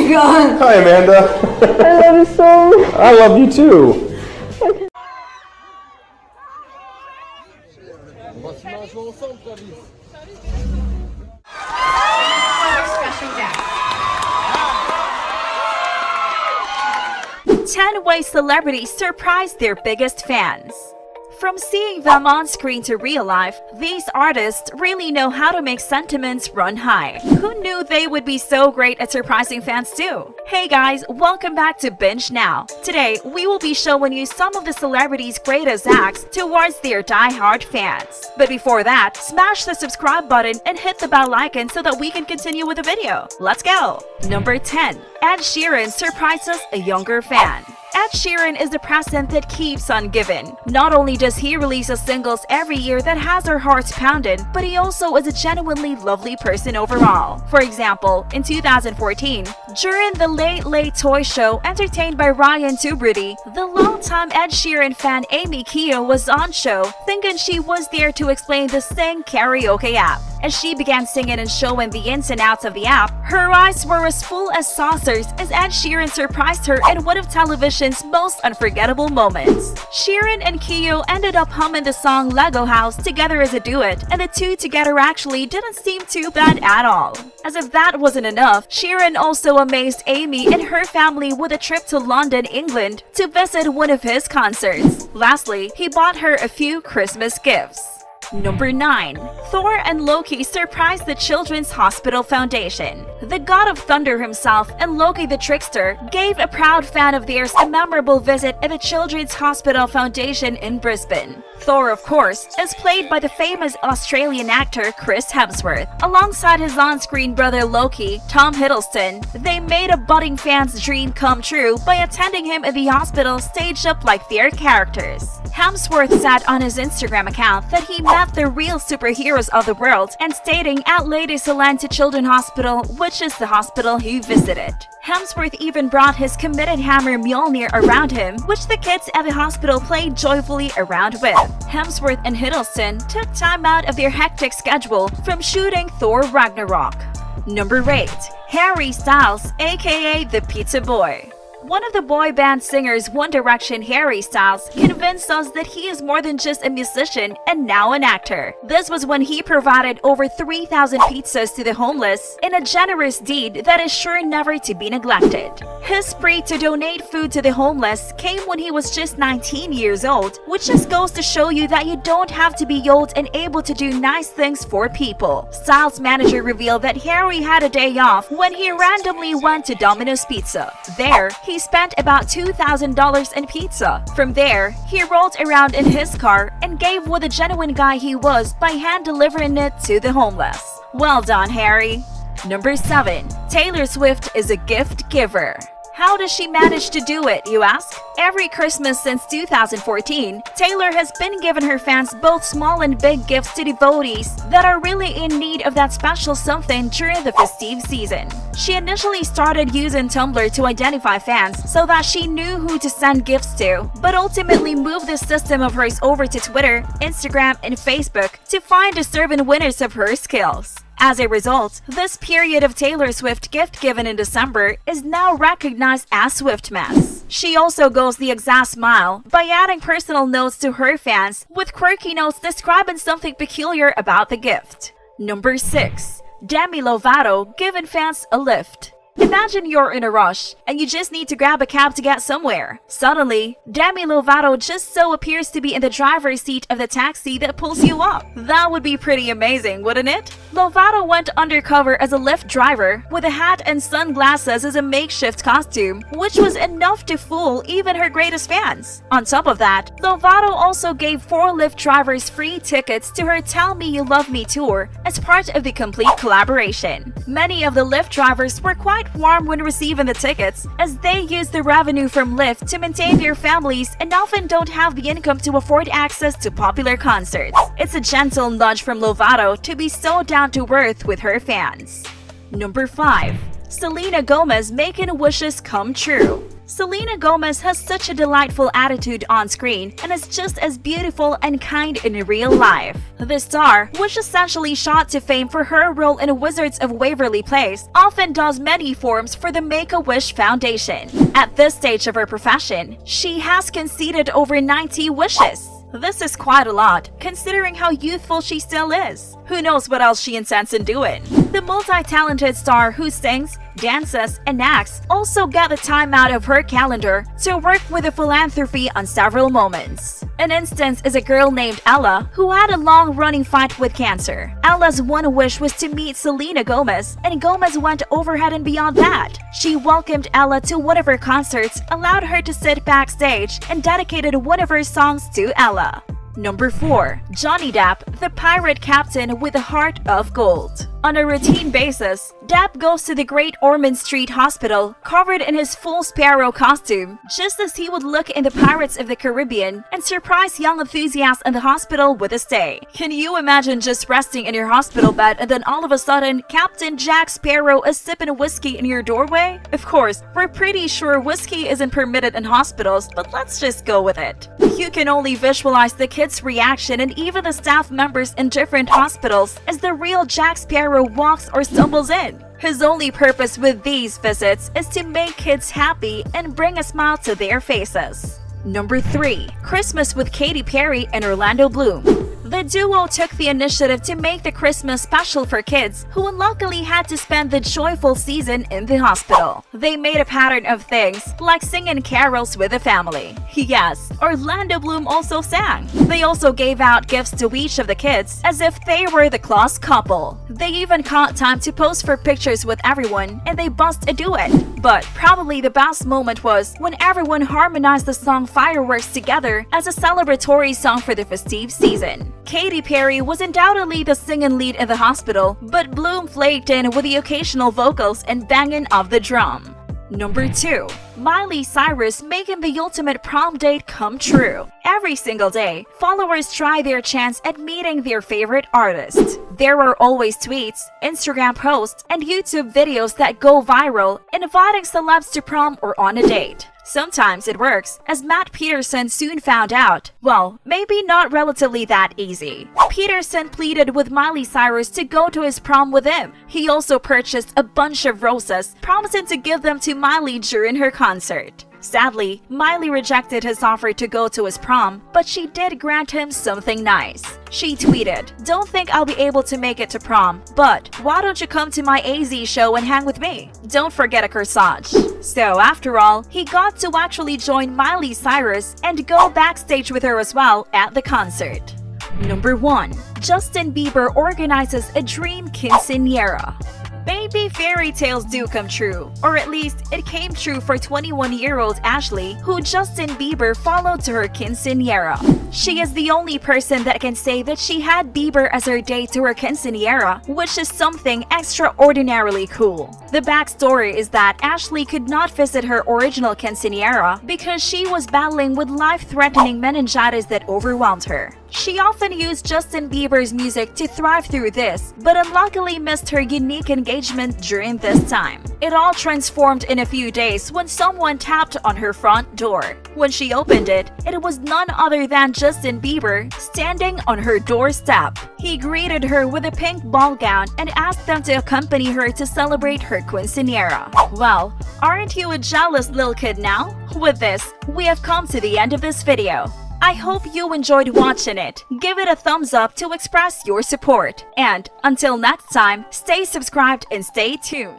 god! Hi, Amanda. I love you so much. I love you too. Ten ways celebrities surprise their biggest fans. From seeing them on screen to real life, these artists really know how to make sentiments run high. Who knew they would be so great at surprising fans too? Hey guys, welcome back to Binge Now. Today, we will be showing you some of the celebrities' greatest acts towards their die-hard fans. But before that, smash the subscribe button and hit the bell icon so that we can continue with the video. Let's go! Number 10. Ed Sheeran surprises a younger fan. Ed Sheeran is the present that keeps on giving. Not only does he release singles every year that has our hearts pounded, but he also is a genuinely lovely person overall. For example, in 2014, during the Late Late Toy Show entertained by Ryan Tubridy, the longtime Ed Sheeran fan Amy Keogh was on show, thinking she was there to explain the Sing karaoke app. As she began singing and showing the ins and outs of the app, her eyes were as full as saucers as Ed Sheeran surprised her in one of television's most unforgettable moments. Sheeran and Keogh ended up humming the song Lego House together as a duet, and the two together actually didn't seem too bad at all. As if that wasn't enough, Sheeran also amazed Amy and her family with a trip to London, England to visit one of his concerts. Lastly, he bought her a few Christmas gifts. Number 9. Thor and Loki surprise the Children's Hospital Foundation. The god of thunder himself and Loki the trickster gave a proud fan of theirs a memorable visit at the Children's Hospital Foundation in Brisbane. Thor, of course, is played by the famous Australian actor Chris Hemsworth. Alongside his on-screen brother Loki, Tom Hiddleston, they made a budding fan's dream come true by attending him in the hospital staged up like their characters. Hemsworth said on his Instagram account that he met the real superheroes of the world and stating at Lady SELENA Children's Hospital, which is the hospital he visited. Hemsworth even brought his committed hammer Mjolnir around him, which the kids at the hospital played joyfully around with. Hemsworth and Hiddleston took time out of their hectic schedule from shooting Thor Ragnarok. Number 8. Harry Styles, aka the Pizza Boy. One of the boy band singers One Direction, Harry Styles, convinced us that he is more than just a musician and now an actor. This was when he provided over 3,000 pizzas to the homeless in a generous deed that is sure never to be neglected. His spree to donate food to the homeless came when he was just 19 years old, which just goes to show you that you don't have to be old and able to do nice things for people. Styles' manager revealed that Harry had a day off when he randomly went to Domino's Pizza. There, he spent about $2,000 in pizza. From there, he rolled around in his car and gave what a genuine guy he was by hand delivering it to the homeless. Well done, Harry. Number 7. Taylor Swift is a gift giver. How does she manage to do it, you ask? Every Christmas since 2014, Taylor has been giving her fans both small and big gifts to devotees that are really in need of that special something during the festive season. She initially started using Tumblr to identify fans so that she knew who to send gifts to, but ultimately moved this system of hers over to Twitter, Instagram, and Facebook to find deserving winners of her skills. As a result, this period of Taylor Swift gift given in December is now recognized as Swiftmas. She also goes the exact mile by adding personal notes to her fans with quirky notes describing something peculiar about the gift. Number 6. Demi Lovato giving fans a lift. Imagine you're in a rush and you just need to grab a cab to get somewhere. Suddenly, Demi Lovato just so appears to be in the driver's seat of the taxi that pulls you up. That would be pretty amazing, wouldn't it? Lovato went undercover as a Lyft driver with a hat and sunglasses as a makeshift costume, which was enough to fool even her greatest fans. On top of that, Lovato also gave 4 Lyft drivers free tickets to her Tell Me You Love Me tour as part of the complete collaboration. Many of the Lyft drivers were quite warm when receiving the tickets, as they use the revenue from Lyft to maintain their families and often don't have the income to afford access to popular concerts. It's a gentle nudge from Lovato to be so down to earth with her fans. Number 5. Selena Gomez making wishes come true. Selena Gomez has such a delightful attitude on screen and is just as beautiful and kind in real life. The star, which essentially shot to fame for her role in Wizards of Waverly Place, often does many forms for the Make-A-Wish Foundation. At this stage of her profession, she has conceded over 90 wishes. This is quite a lot, considering how youthful she still is. Who knows what else she intends on doing? The multi-talented star who sings, dances, and acts also got the time out of her calendar to work with a philanthropy on several moments. An instance is a girl named Ella who had a long-running fight with cancer. Ella's one wish was to meet Selena Gomez, and Gomez went overhead and beyond that. She welcomed Ella to one of her concerts, allowed her to sit backstage, and dedicated one of her songs to Ella. Number 4. Johnny Depp, the pirate captain with a heart of gold. On a routine basis, Depp goes to the Great Ormond Street Hospital covered in his full Sparrow costume, just as he would look in the Pirates of the Caribbean, and surprise young enthusiasts in the hospital with a stay. Can you imagine just resting in your hospital bed and then all of a sudden, Captain Jack Sparrow is sipping whiskey in your doorway? Of course, we're pretty sure whiskey isn't permitted in hospitals, but let's just go with it. You can only visualize the kids' reaction and even the staff members in different hospitals as the real Jack Sparrow walks or stumbles in. His only purpose with these visits is to make kids happy and bring a smile to their faces. Number 3. Christmas with Katy Perry and Orlando Bloom. The duo took the initiative to make the Christmas special for kids who unluckily had to spend the joyful season in the hospital. They made a pattern of things like singing carols with the family. Yes, Orlando Bloom also sang. They also gave out gifts to each of the kids as if they were the Claus couple. They even caught time to pose for pictures with everyone, and they bust a duet. But probably the best moment was when everyone harmonized the song Fireworks together as a celebratory song for the festive season. Katy Perry was undoubtedly the singing lead in the hospital, but Bloom flaked in with the occasional vocals and banging of the drum. Number 2. Miley Cyrus making the ultimate prom date come true. Every single day, followers try their chance at meeting their favorite artist. There are always tweets, Instagram posts, and YouTube videos that go viral, inviting celebs to prom or on a date. Sometimes it works, as Matt Peterson soon found out. Well, maybe not relatively that easy. Peterson pleaded with Miley Cyrus to go to his prom with him. He also purchased a bunch of roses, promising to give them to Miley during her concert. Sadly, Miley rejected his offer to go to his prom, but she did grant him something nice. She tweeted, "Don't think I'll be able to make it to prom, but why don't you come to my AZ show and hang with me? Don't forget a corsage." So after all, he got to actually join Miley Cyrus and go backstage with her as well at the concert. Number 1. Justin Bieber organizes a dream quinceañera. Maybe fairy tales do come true, or at least it came true for 21-year-old Ashley, who Justin Bieber followed to her quinceañera. She is the only person that can say that she had Bieber as her date to her quinceañera, which is something extraordinarily cool. The backstory is that Ashley could not visit her original quinceañera because she was battling with life-threatening meningitis that overwhelmed her. She often used Justin Bieber's music to thrive through this, but unluckily missed her unique engagement during this time. It all transformed in a few days when someone tapped on her front door. When she opened it, it was none other than Justin Bieber standing on her doorstep. He greeted her with a pink ball gown and asked them to accompany her to celebrate her quinceañera. Well, aren't you a jealous little kid now? With this, we have come to the end of this video. I hope you enjoyed watching it. Give it a thumbs up to express your support. And until next time, stay subscribed and stay tuned.